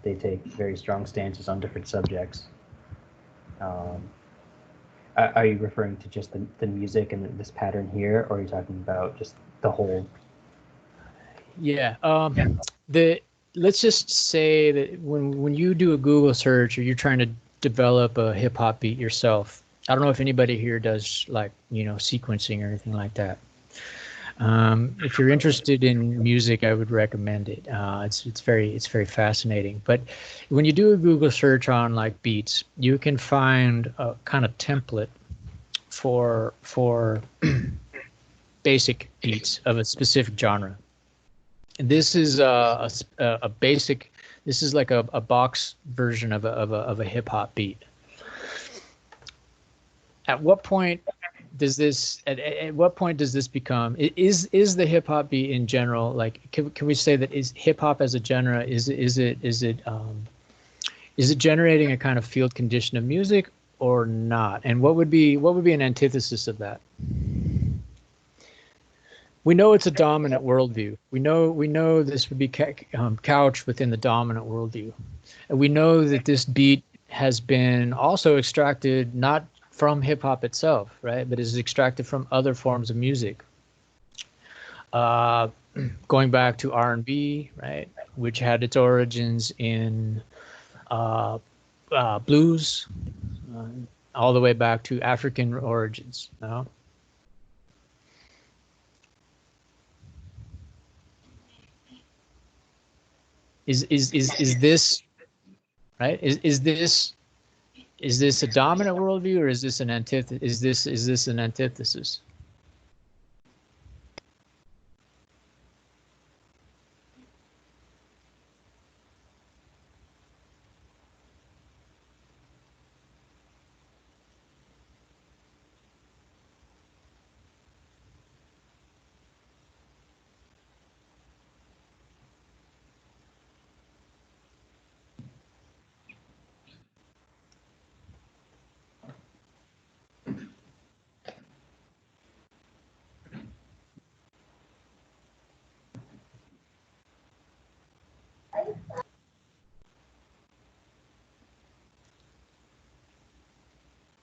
they take very strong stances on different subjects. Are you referring to just the music and this pattern here, or are you talking about just the whole? Yeah. Let's just say that when you do a Google search, or you're trying to develop a hip hop beat yourself, I don't know if anybody here does, like, you know, sequencing or anything like that. If you're interested in music, I would recommend it. It's very fascinating. But when you do a Google search on like beats, you can find a kind of template for basic beats of a specific genre. And this is a basic. This is like a box version of a hip hop beat. At what point does this? At what point does this become? Is the hip hop beat in general, like, can we say that is hip hop as a genre? Is it generating a kind of field condition of music or not? And what would be an antithesis of that? We know it's a dominant worldview. We know this would be couched within the dominant worldview, and we know that this beat has been also extracted not from hip hop itself, right, but is extracted from other forms of music. Going back to R&B, right, which had its origins in blues, all the way back to African origins. No. Is this right? Is this a dominant worldview, or is this an antithesis? Is this an antithesis?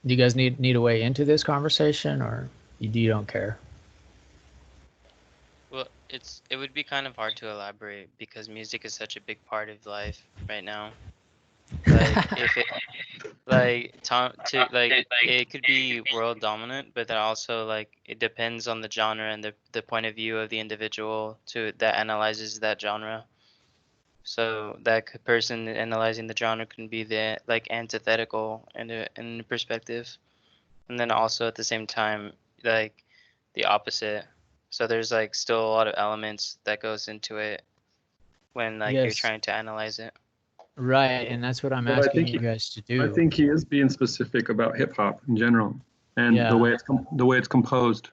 Do you guys need a way into this conversation, or you don't care? Well, it would be kind of hard to elaborate because music is such a big part of life right now. Like if it it could be world dominant, but then also like it depends on the genre and the point of view of the individual that analyzes that genre. So that person analyzing the genre can be the like antithetical in perspective, and then also at the same time like the opposite. So there's like still a lot of elements that goes into it when like you're trying to analyze it. Right, and that's what I'm asking you guys to do. I think he is being specific about hip hop in general and the way it's composed.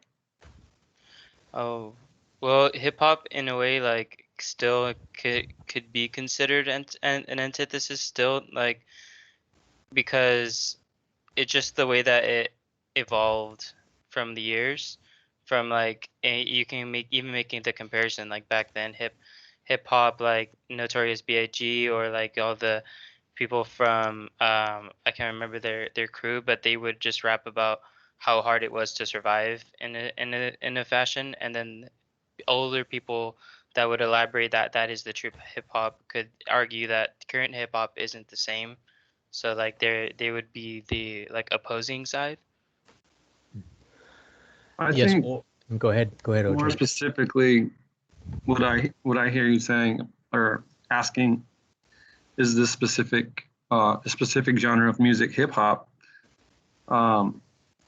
Oh, well, hip hop in a way like still could be considered an antithesis still, like because it's just the way that it evolved from the years, from like you can making the comparison like back then hip hop like Notorious B.I.G. or like all the people from I can't remember their crew, but they would just rap about how hard it was to survive in a fashion, and then older people that would elaborate that is the true hip hop could argue that current hip hop isn't the same. So like they would be the like opposing side. I think go ahead, OJ. More specifically, what I hear you saying or asking is this specific a specific genre of music, hip hop,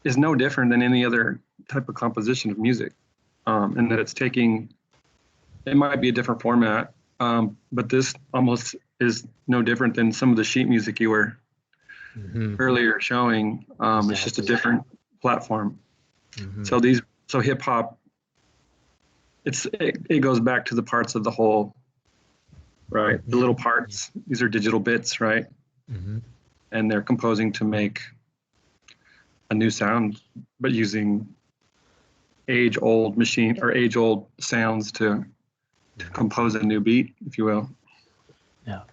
is no different than any other type of composition of music, and that it's taking. It might be a different format, but this almost is no different than some of the sheet music you were earlier showing. Exactly. It's just a different platform. So hip hop, it goes back to the parts of the whole, right? The little parts. These are digital bits, right? And they're composing to make a new sound, but using age-old machine or age-old sounds to compose a new beat, if you will. Yeah.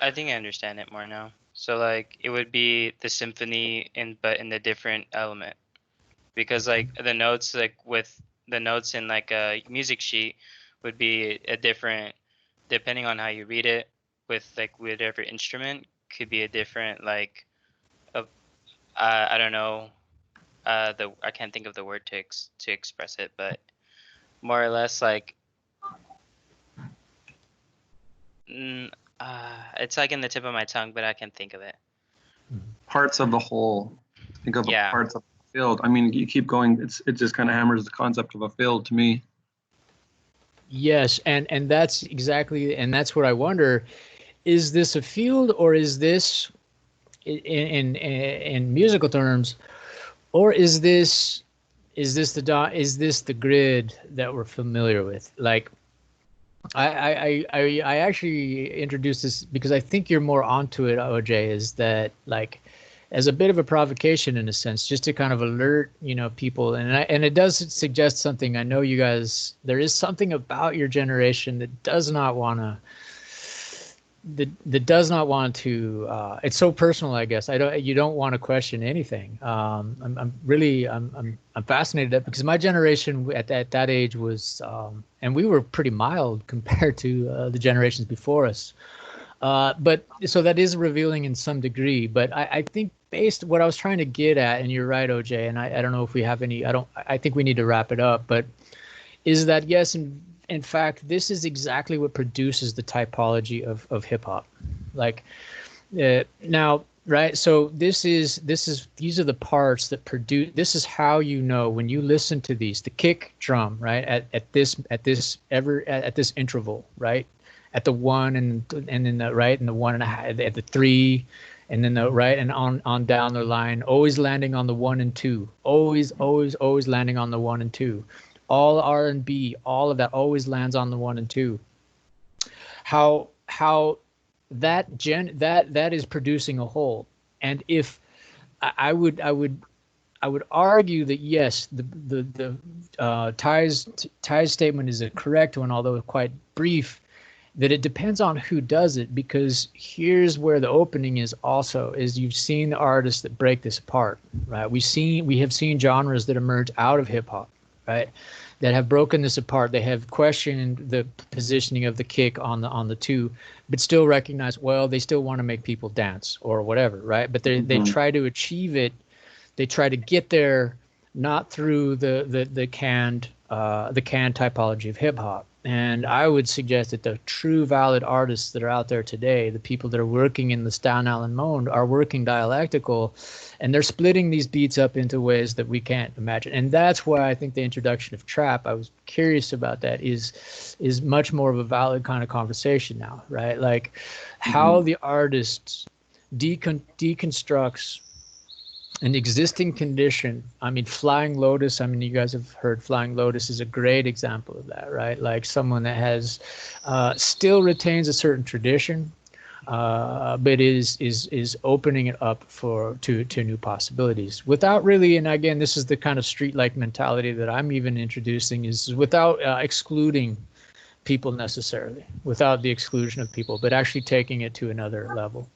I think I understand it more now. So like it would be the symphony but in a different element. Because like the notes like with the notes in like a music sheet would be a different, depending on how you read it, with like whatever instrument could be a different like I don't know, I can't think of the word to express it, but more or less like it's like in the tip of my tongue, but I can't think of it. Parts of the whole. Think of parts of the field. I mean, you keep going. It just kind of hammers the concept of a field to me. Yes, and that's exactly, and that's what I wonder: is this a field, or is this, in musical terms, or is this the grid that we're familiar with? Like, I actually introduced this because I think you're more onto it, OJ, is that like as a bit of a provocation in a sense, just to kind of alert, people. And it does suggest something. I know you guys, there is something about your generation that does not want to, it's so personal, I guess. You don't want to question anything. I'm fascinated because my generation at that age was, and we were pretty mild compared to the generations before us. But so that is revealing in some degree, but I think based what I was trying to get at, and you're right, OJ, and I don't know if we have any, I think we need to wrap it up, but is that yes, in fact, this is exactly what produces the typology of hip hop. Like now, right? So these are the parts that produce. This is how you know when you listen to these, the kick drum, right? At this interval, right? At the 1 and then the right and the 1.5 at the 3, and then the right and on down the line, always landing on the 1 and 2, always landing on the 1 and 2. All R&B, all of that always lands on the 1 and 2. How that is producing a whole. And if I would argue that yes, the Ty's statement is a correct one, although quite brief, that it depends on who does it, because here's where the opening is also, is you've seen the artists that break this apart, right? We have seen genres that emerge out of hip hop, right? That have broken this apart. They have questioned the positioning of the kick on the 2, but still recognize, well, they still want to make people dance or whatever, right? But they try to achieve it. They try to get there not through the canned typology of hip hop. And I would suggest that the true valid artists that are out there today, the people that are working in the Stan Allen mode, are working dialectical, and they're splitting these beats up into ways that we can't imagine. And that's why I think the introduction of trap, I was curious about that, is much more of a valid kind of conversation now, right? Like how the artist deconstructs an existing condition. I mean, Flying Lotus, I mean, you guys have heard Flying Lotus is a great example of that, right? Like someone that has still retains a certain tradition, but is opening it up to new possibilities without really, and again, this is the kind of street-like mentality that I'm even introducing, is without excluding people necessarily, without the exclusion of people, but actually taking it to another level.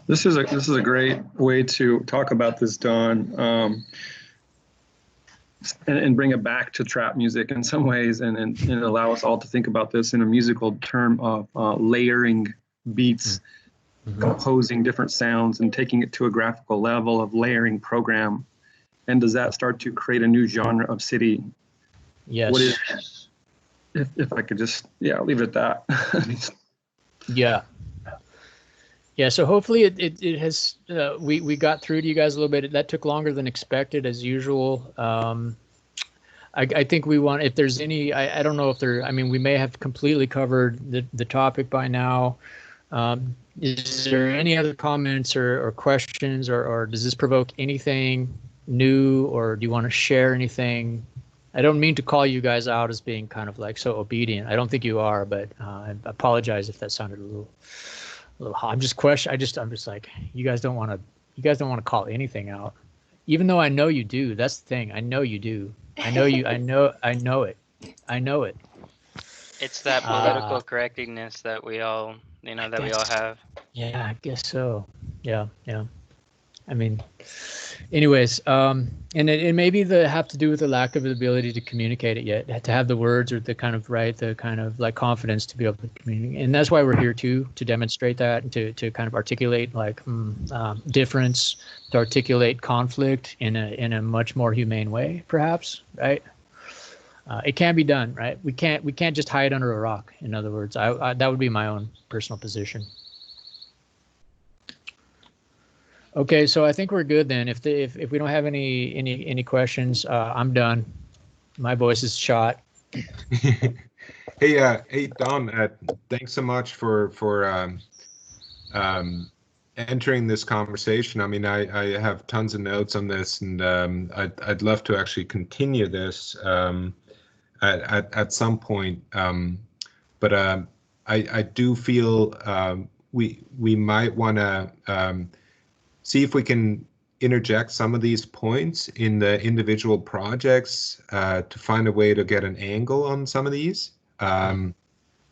This is a great way to talk about this, Don, and bring it back to trap music in some ways, and allow us all to think about this in a musical term of layering beats, composing different sounds, and taking it to a graphical level of layering program. And does that start to create a new genre of city? Yes. What is, if I could just, leave it at that. Yeah. Yeah, so hopefully it has, we got through to you guys a little bit. That took longer than expected, as usual. I think we want, if there's any, I don't know if there, I mean, we may have completely covered the topic by now. Is there any other comments or questions, or does this provoke anything new, or do you want to share anything? I don't mean to call you guys out as being kind of like so obedient. I don't think you are, but I apologize if that sounded a little hot. I'm just like, you guys don't want to call anything out, even though I know you do. That's the thing. I know you do. I know you. I know it. It's that political correctness that we all, that we all have. Yeah, I guess so. Yeah. I mean, anyways, and it maybe have to do with the lack of the ability to communicate it yet, to have the words or the kind of like confidence to be able to communicate. And that's why we're here to demonstrate that, and to kind of articulate like difference, to articulate conflict in a much more humane way, perhaps, right? It can be done, right? We can't just hide under a rock. In other words, that would be my own personal position. Okay, so I think we're good then. If we don't have any questions, I'm done. My voice is shot. Hey Don, thanks so much for entering this conversation. I mean, I have tons of notes on this, and I'd love to actually continue this at some point. But I do feel we might want to see if we can interject some of these points in the individual projects to find a way to get an angle on some of these.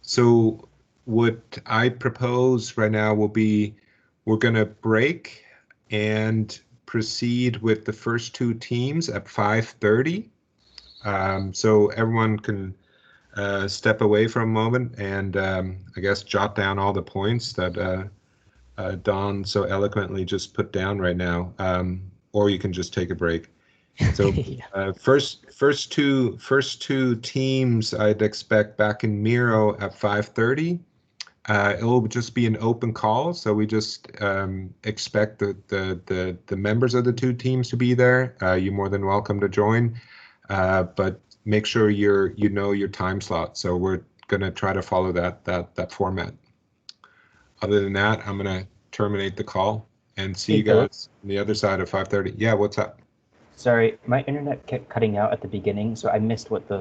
So what I propose right now will be, we're going to break and proceed with the first two teams at 5:30. So everyone can step away for a moment and I guess jot down all the points that Don so eloquently just put down right now, or you can just take a break. So first two teams I'd expect back in Miro at 5:30. It'll just be an open call, so we just expect the members of the two teams to be there. You're more than welcome to join, but make sure you know your time slot. So we're gonna try to follow that format. Other than that, I'm gonna terminate the call and see you guys on the other side of 5:30. Yeah, what's up? Sorry, my internet kept cutting out at the beginning, so I missed what the